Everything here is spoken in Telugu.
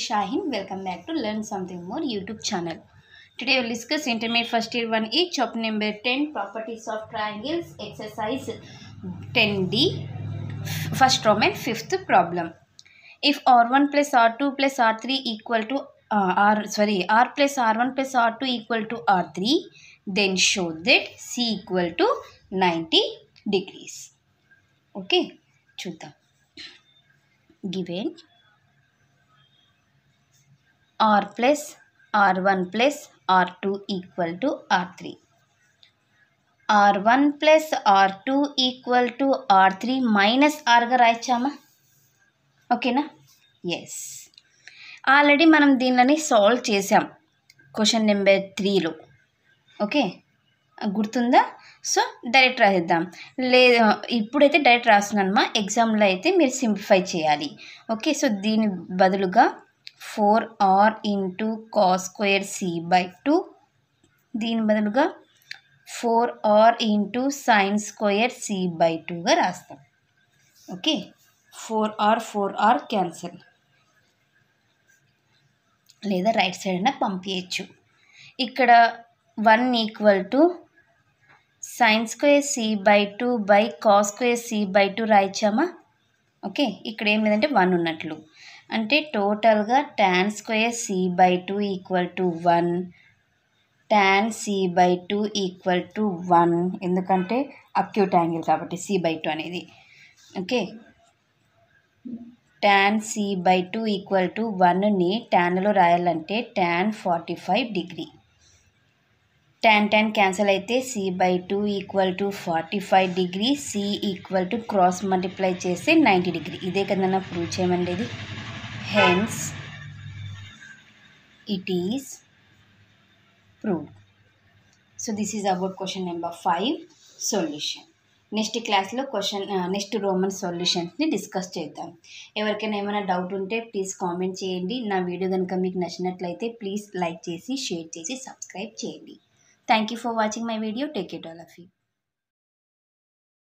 is Shahin. Welcome back to Learn Something More YouTube channel. Today we will discuss Intermediate First Year 1A chapter number 10 Properties of Triangles exercise 10D first Roman fifth problem. If R1 plus R2 plus R3 equal to R plus R1 plus R2 equal to R3, then show that C equal to 90 degrees. Okay, చూద్దాం. Given R plus R1 plus R2 equal to R3. R1 plus R2 equal to R3 minus R గా రాయొచ్చామా? ఓకేనా? ఎస్. ఆల్రెడీ మనం దీనిని సాల్వ్ చేసాం క్వశ్చన్ నెంబర్ 3లో. ఓకే, గుర్తుందా? సో డైరెక్ట్ రాసేద్దాం. లేదా ఇప్పుడైతే డైరెక్ట్ రాస్తున్నానమ్మా, ఎగ్జామ్లో అయితే మీరు సింప్లిఫై చేయాలి. ఓకే, సో దీని బదులుగా 4r into cos square c by 2, దీని బదులుగా 4r into sine square c by 2గా రాస్తాం. ఓకే, 4r క్యాన్సిల్, లేదా రైట్ సైడ్ అయినా పంపించచ్చు. ఇక్కడ 1 equal to sine square c by 2 by cos square c by 2 రాయించామా? ఓకే, ఇక్కడ ఏం లేదంటే 1 ఉన్నట్లు, అంటే టోటల్గా tan square c by 2 equal to 1, tan c by 2 equal to 1, ఎందుకంటే అక్యూట్ యాంగిల్ కాబట్టి సి బై 2 అనేది. Okay, tan c by 2 equal to 1ని ట్యాన్లో రాయాలంటే tan 45 డిగ్రీ. tan క్యాన్సిల్ అయితే c by 2 equal to 45 degree, c equal to cross multiply చేస్తే 90 డిగ్రీ. ఇదే కదన్నా ప్రూవ్ చేయమండి ఇది. Hence it is proved. So this is about question number 5 solution. Next క్లాస్లో నెక్స్ట్ రోమన్ సొల్యూషన్స్ని డిస్కస్ చేద్దాం. ఎవరికైనా ఏమైనా డౌట్ ఉంటే ప్లీజ్ కామెంట్ చేయండి. నా వీడియో కనుక మీకు నచ్చినట్లయితే ప్లీజ్ లైక్ చేసి, షేర్ చేసి, సబ్స్క్రైబ్ చేయండి. Thank you for watching my video. Take care all of you.